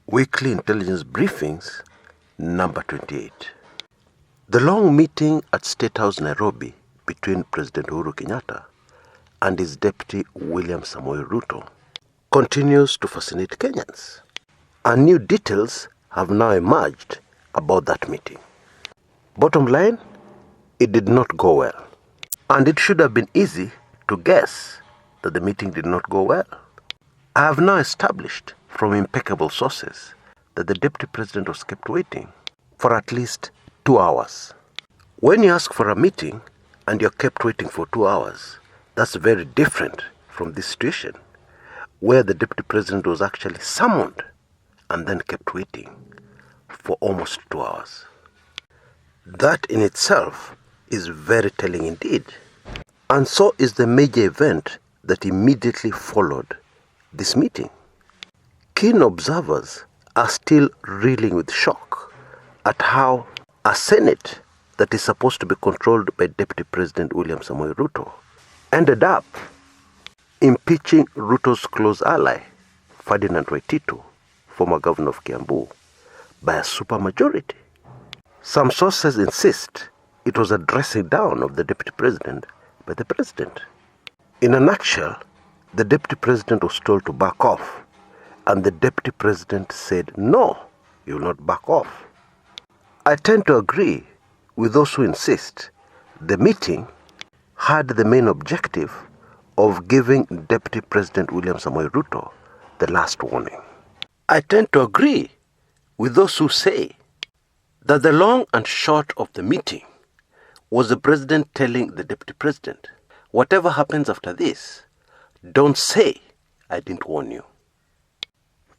Weekly Intelligence Briefings, number 28. The long meeting at State House, Nairobi, between President Uhuru Kenyatta and his deputy William Samoei Ruto continues to fascinate Kenyans. And new details have now emerged about that meeting. Bottom line, it did not go well. And it should have been easy to guess that the meeting did not go well. I have now established from impeccable sources that the deputy president was kept waiting for at least 2 hours. When you ask for a meeting and you're kept waiting for 2 hours, that's very different from this situation where the deputy president was actually summoned and then kept waiting for almost 2 hours. That in itself is very telling indeed. And so is the major event that immediately followed this meeting. Keen observers are still reeling with shock at how a Senate that is supposed to be controlled by Deputy President William Samoei Ruto ended up impeaching Ruto's close ally, Ferdinand Waititu, former governor of Kiambu, by a supermajority. Some sources insist it was a dressing down of the deputy president by the president. In a nutshell, the deputy president was told to back off, and the deputy president said, "No, you will not back off." I tend to agree with those who insist the meeting had the main objective of giving Deputy President William Samoei Ruto the last warning. I tend to agree with those who say that the long and short of the meeting was the president telling the deputy president, whatever happens after this, don't say I didn't warn you.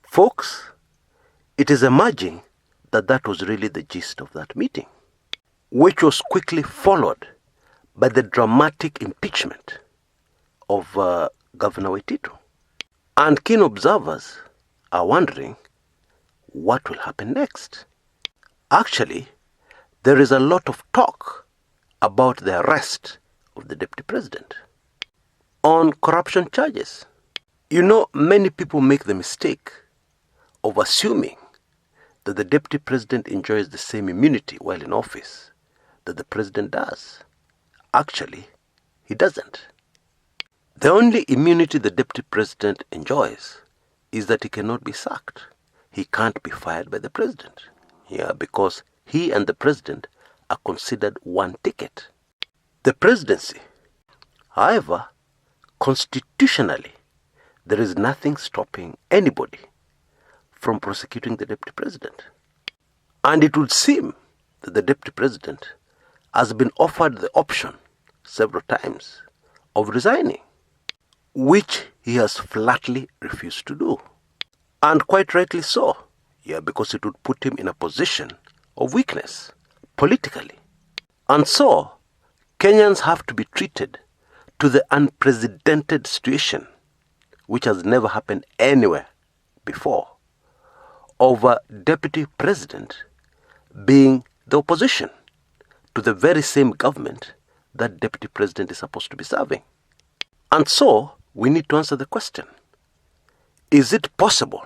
Folks, it is emerging that that was really the gist of that meeting, which was quickly followed by the dramatic impeachment of Governor Waititu. And keen observers are wondering what will happen next. Actually, there is a lot of talk about the arrest of the deputy president on corruption charges. You know, many people make the mistake of assuming that the deputy president enjoys the same immunity while in office that the president does. Actually, he doesn't. The only immunity the deputy president enjoys is that he cannot be sacked. He can't be fired by the president. Because he and the president are considered one ticket. The presidency, however, constitutionally, there is nothing stopping anybody from prosecuting the deputy president. And it would seem that the deputy president has been offered the option several times of resigning, which he has flatly refused to do. And quite rightly so, because it would put him in a position of weakness politically. And so, Kenyans have to be treated to the unprecedented situation, which has never happened anywhere before, of a deputy president being the opposition to the very same government that deputy president is supposed to be serving. And so, we need to answer the question, is it possible?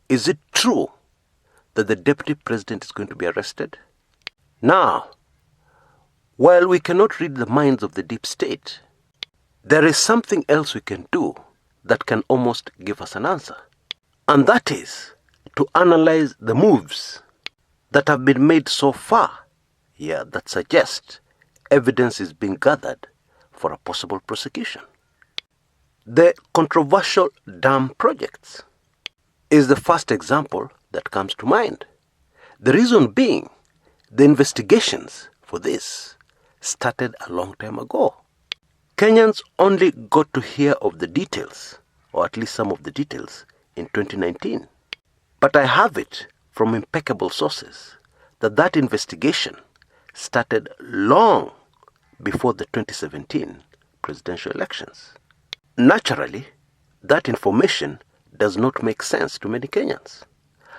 Is it true that the deputy president is going to be arrested? Now, while we cannot read the minds of the deep state, there is something else we can do that can almost give us an answer. And that is to analyze the moves that have been made so far, that suggest evidence is being gathered for a possible prosecution. The controversial dam projects is the first example that comes to mind. The reason being, the investigations for this started a long time ago. Kenyans only got to hear of the details, or at least some of the details, in 2019. But I have it from impeccable sources that investigation started long before the 2017 presidential elections. Naturally, that information does not make sense to many Kenyans.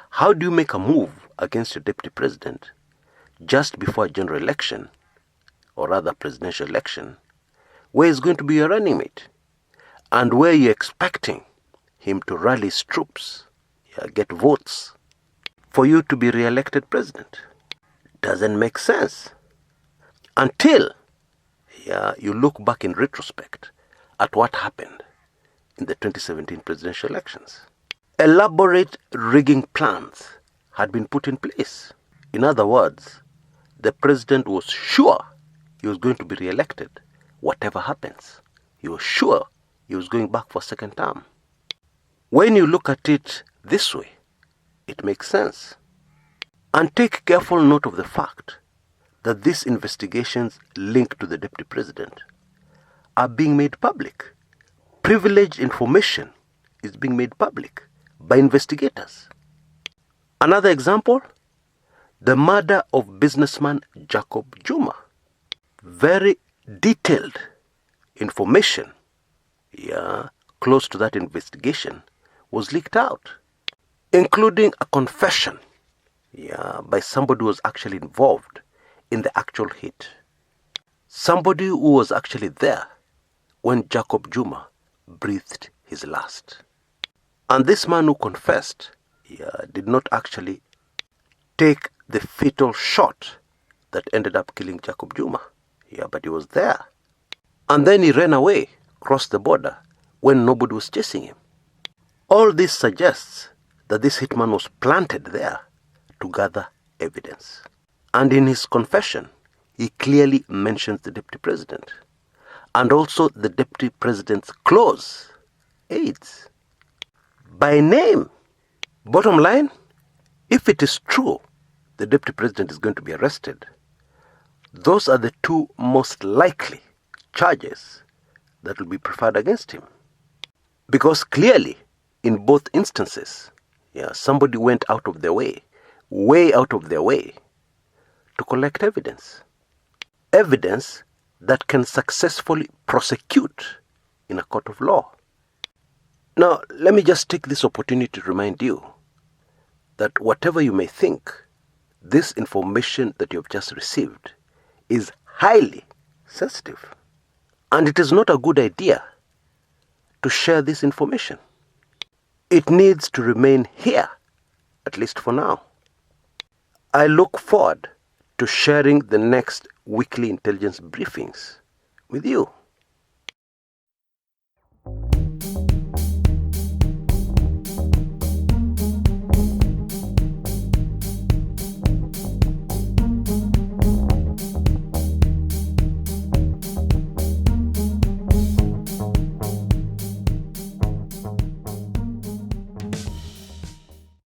How do you make a move against your deputy president just before a general election, or rather presidential election, where he's going to be your running mate, and where you're expecting him to rally his troops get votes for you to be re-elected president. Doesn't make sense until you look back in retrospect at what happened in the 2017 presidential elections. Elaborate rigging plans had been put in place. In other words, the president was sure he was going to be re-elected. Whatever happens, he was sure he was going back for second term. When you look at it this way, it makes sense. And take careful note of the fact that these investigations linked to the deputy president are being made public. Privileged information is being made public by investigators. Another example, the murder of businessman Jacob Juma. Very detailed information close to that investigation was leaked out, including a confession by somebody who was actually involved in the actual hit. Somebody who was actually there when Jacob Juma breathed his last. And this man who confessed did not actually take the fatal shot that ended up killing Jacob Juma. But he was there. And then he ran away, crossed the border, when nobody was chasing him. All this suggests that this hitman was planted there to gather evidence. And in his confession, he clearly mentions the deputy president and also the deputy president's close aides by name. Bottom line, if it is true the deputy president is going to be arrested, those are the two most likely charges that will be preferred against him. Because clearly, in both instances, somebody went out of their way, way out of their way, to collect evidence. Evidence that can successfully prosecute in a court of law. Now, let me just take this opportunity to remind you that whatever you may think, this information that you have just received is highly sensitive. And it is not a good idea to share this information. It needs to remain here, at least for now. I look forward to sharing the next weekly intelligence briefings with you.